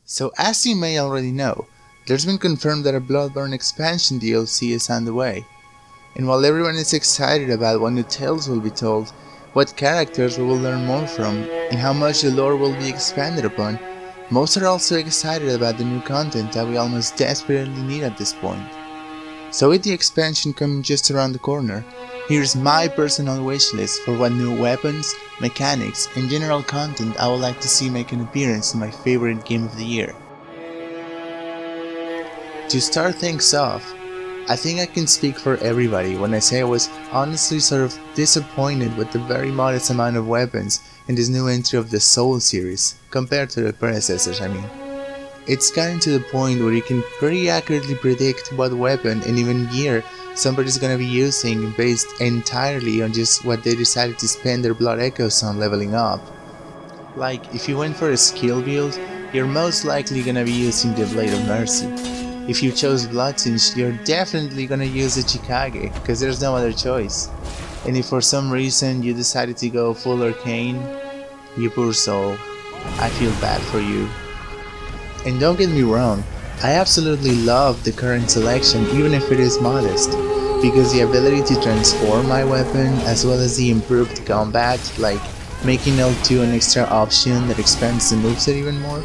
So as you may already know, there's been confirmed that a Bloodborne expansion DLC is on the way. And while everyone is excited about what new tales will be told, what characters we will learn more from, and how much the lore will be expanded upon, most are also excited about the new content that we almost desperately need at this point. So with the expansion coming just around the corner, here's my personal wishlist for what new weapons, mechanics, and general content I would like to see make an appearance in my favorite game of the year. To start things off, I think I can speak for everybody when I say I was honestly sort of disappointed with the very modest amount of weapons in this new entry of the Soul series, compared to the predecessors I mean. It's gotten to the point where you can pretty accurately predict what weapon and even gear somebody's gonna be using based entirely on just what they decided to spend their blood echoes on leveling up. Like, if you went for a skill build, you're most likely gonna be using the Blade of Mercy. If you chose Bloodtinge, you're definitely gonna use the Chikage, cause there's no other choice. And if for some reason you decided to go full Arcane, you poor soul, I feel bad for you. And don't get me wrong, I absolutely love the current selection even if it is modest, because the ability to transform my weapon as well as the improved combat, like making L2 an extra option that expands the moveset even more,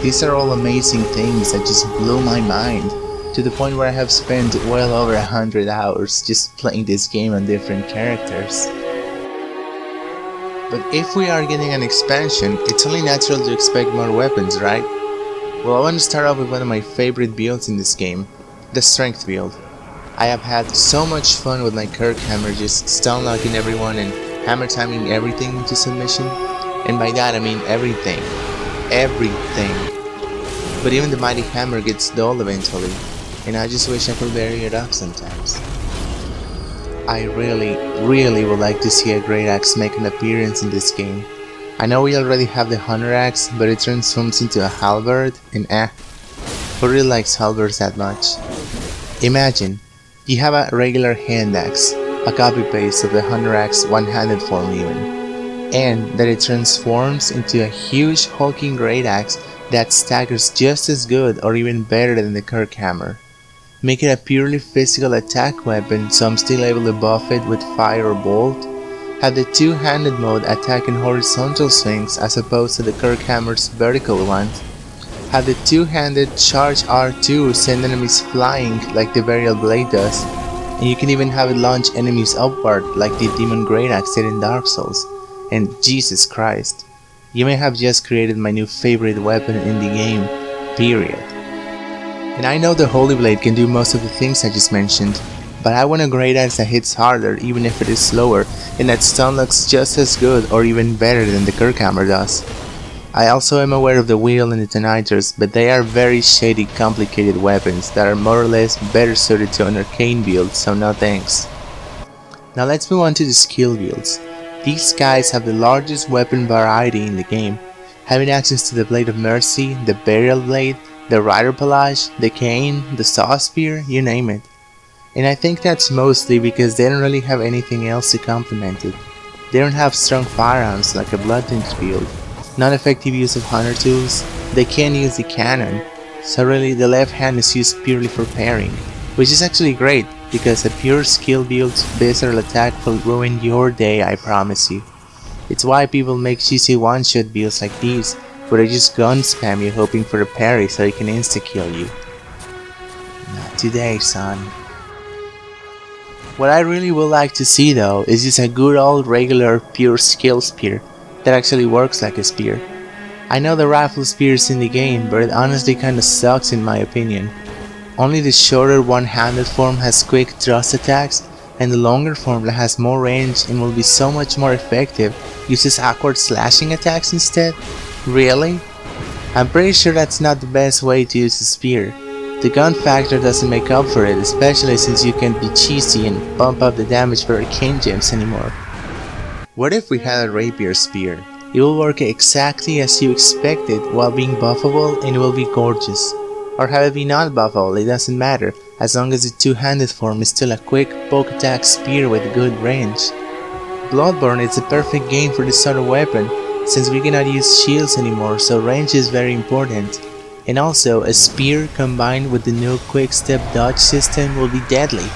these are all amazing things that just blew my mind, to the point where I have spent well over 100 hours just playing this game on different characters. But if we are getting an expansion, it's only natural to expect more weapons, right? Well, I want to start off with one of my favorite builds in this game, the Strength build. I have had so much fun with my Kirk hammer just stun locking everyone and hammer timing everything into submission, and by that I mean everything. Everything. But even the mighty hammer gets dull eventually, and I just wish I could vary it up sometimes. I really would like to see a Great Axe make an appearance in this game. I know we already have the Hunter Axe, but it transforms into a halberd, and who really likes halberds that much? Imagine, you have a regular hand axe, a copy-paste of the Hunter Axe one-handed form even, and that it transforms into a huge hulking Great Axe that staggers just as good or even better than the Kirk hammer. Make it a purely physical attack weapon so I'm still able to buff it with fire or bolt. Have the two-handed mode attack in horizontal swings as opposed to the Kirk hammer's vertical ones. Have the two-handed charge R2 send enemies flying like the Burial Blade does, and you can even have it launch enemies upward like the Demon Great Axe did in Dark Souls. And Jesus Christ, you may have just created my new favorite weapon in the game, period. And I know the Holy Blade can do most of the things I just mentioned, but I want a Great Axe that hits harder even if it is slower, and that stun looks just as good or even better than the Kirk hammer does. I also am aware of the Wield and the Detonators, but they are very shady, complicated weapons that are more or less better suited to an arcane build, so no thanks. Now let's move on to the skill builds. These guys have the largest weapon variety in the game, having access to the Blade of Mercy, the Burial Blade, the Rider Pelage, the Cain, the Saw Spear, you name it. And I think that's mostly because they don't really have anything else to complement it. They don't have strong firearms like a Bloodtinge build, non-effective use of hunter tools, they can't use the cannon, so really the left hand is used purely for parrying, which is actually great because a pure skill build's visceral attack will ruin your day, I promise you. It's why people make cheesy one-shot builds like these, where they just gun spam you hoping for a parry so they can insta-kill you. Not today, son. What I really would like to see though is just a good old regular pure skill spear that actually works like a spear. I know the rifle spear is in the game, but it honestly kinda sucks in my opinion. Only the shorter one-handed form has quick thrust attacks, and the longer form that has more range and will be so much more effective uses awkward slashing attacks instead? Really? I'm pretty sure that's not the best way to use a spear. The gun factor doesn't make up for it, especially since you can't be cheesy and bump up the damage for arcane gems anymore. What if we had a rapier spear? It will work exactly as you expected while being buffable, and it will be gorgeous. Or have it be not buffable, it doesn't matter, as long as the two-handed form is still a quick poke attack spear with good range. Bloodborne is the perfect game for this sort of weapon, since we cannot use shields anymore, so range is very important. And also, a spear combined with the new quick step dodge system will be deadly,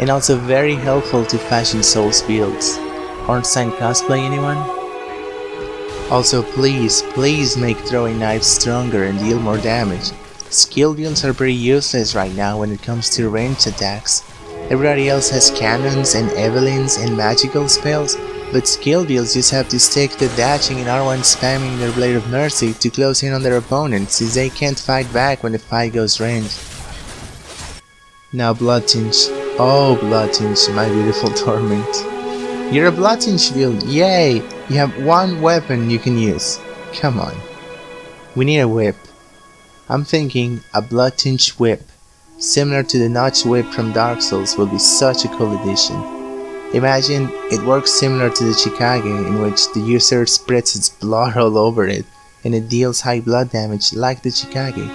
and also very helpful to fashion Souls builds. Ornstein cosplay anyone? Also please make throwing knives stronger and deal more damage. Skill builds are pretty useless right now when it comes to ranged attacks. Everybody else has cannons and Evelyns and magical spells, but skill builds just have to stick to dashing and R1 spamming their Blade of Mercy to close in on their opponents since they can't fight back when the fight goes ranged. Now Bloodtinge. Oh Bloodtinge, my beautiful torment. You're a Bloodtinge build, yay! You have one weapon you can use. Come on. We need a whip. I'm thinking a Bloodtinge whip, similar to the Notch whip from Dark Souls, will be such a cool addition. Imagine it works similar to the Chikage, in which the user spreads its blood all over it, and it deals high blood damage like the Chikage.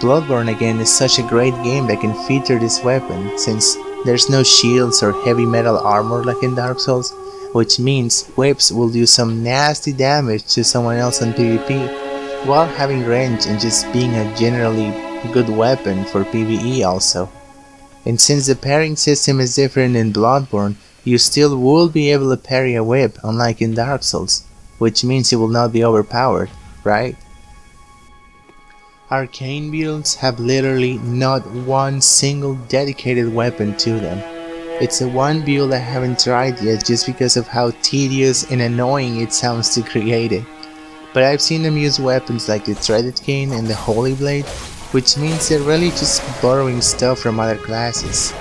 Bloodborne again is such a great game that can feature this weapon, since there's no shields or heavy metal armor like in Dark Souls, which means whips will do some nasty damage to someone else on PvP, while having range and just being a generally good weapon for PvE also. And since the parrying system is different in Bloodborne, you still will be able to parry a whip unlike in Dark Souls, which means it will not be overpowered, right? Arcane builds have literally not one single dedicated weapon to them. It's the one build I haven't tried yet just because of how tedious and annoying it sounds to create it. But I've seen them use weapons like the Threaded Cane and the Holy Blade, which means they're really just borrowing stuff from other classes.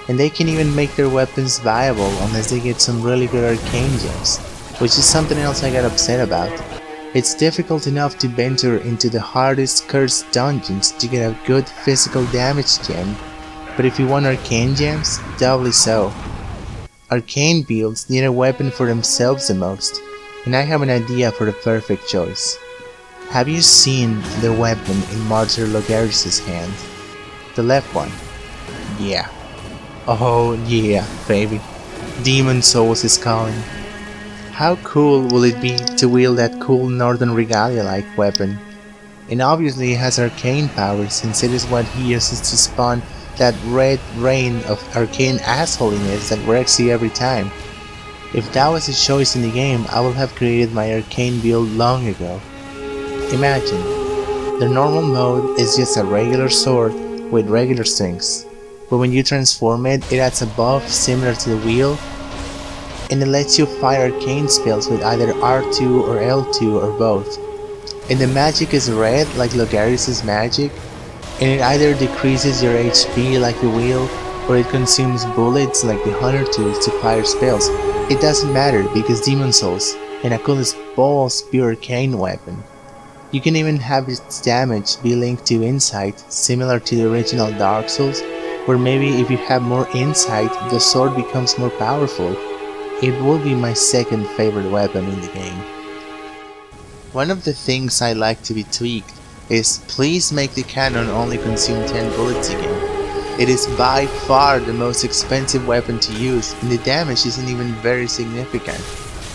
And they can even make their weapons viable unless they get some really good arcane gems, which is something else I got upset about. It's difficult enough to venture into the hardest cursed dungeons to get a good physical damage gem, but if you want arcane gems, doubly so. Arcane builds need a weapon for themselves the most, and I have an idea for the perfect choice. Have you seen the weapon in Martyr Logaris' hand? The left one? Yeah. Oh yeah, baby. Demon Souls is calling. How cool will it be to wield that cool Northern Regalia-like weapon? And obviously it has arcane power since it is what he uses to spawn that red rain of arcane assholiness that wrecks you every time. If that was a choice in the game, I would have created my arcane build long ago. Imagine, the normal mode is just a regular sword with regular strings, but when you transform it, it adds a buff similar to the Wield, and it lets you fire arcane spells with either R2 or L2 or both. And the magic is red like Logaris' magic, and it either decreases your HP like the Wield, or it consumes bullets like the Hunter tools to fire spells. It doesn't matter because Demon Souls, and a cool as balls pure arcane weapon. You can even have its damage be linked to insight, similar to the original Dark Souls, where maybe if you have more insight, the sword becomes more powerful. It will be my second favorite weapon in the game. One of the things I like to be tweaked is please make the cannon only consume 10 bullets again. It is by far the most expensive weapon to use, and the damage isn't even very significant.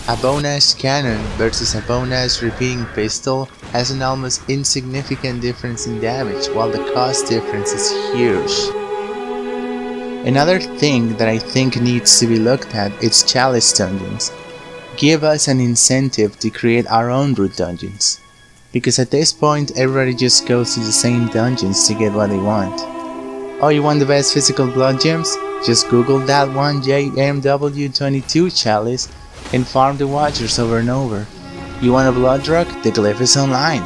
A bone-ash cannon versus a bone-ash repeating pistol has an almost insignificant difference in damage, while the cost difference is huge. Another thing that I think needs to be looked at is chalice dungeons. Give us an incentive to create our own root dungeons, because at this point everybody just goes to the same dungeons to get what they want. Oh, you want the best physical blood gems? Just Google that one JMW22 chalice and farm the Watchers over and over. You want a blood drug? The glyph is online.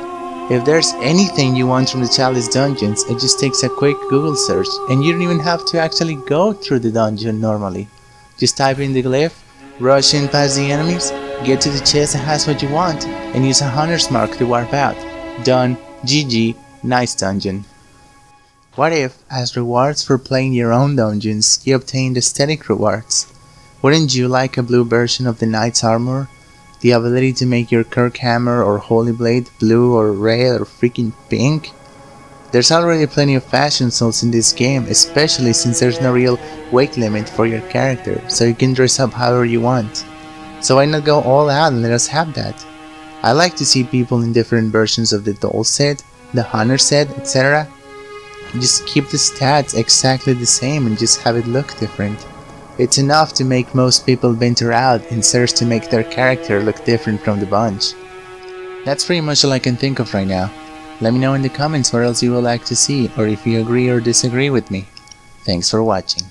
If there's anything you want from the chalice dungeons, it just takes a quick Google search, and you don't even have to actually go through the dungeon normally. Just type in the glyph, rush in past the enemies, get to the chest that has what you want, and use a hunter's mark to warp out. Done. GG. Nice dungeon. What if, as rewards for playing your own dungeons, you obtained aesthetic rewards? Wouldn't you like a blue version of the knight's armor? The ability to make your Kirk hammer or Holy Blade blue or red or freaking pink? There's already plenty of fashion souls in this game, especially since there's no real weight limit for your character, so you can dress up however you want. So why not go all out and let us have that? I like to see people in different versions of the doll set, the honor set, etc. Just keep the stats exactly the same and just have it look different. It's enough to make most people venture out and search to make their character look different from the bunch. That's pretty much all I can think of right now. Let me know in the comments what else you would like to see, or if you agree or disagree with me. Thanks for watching.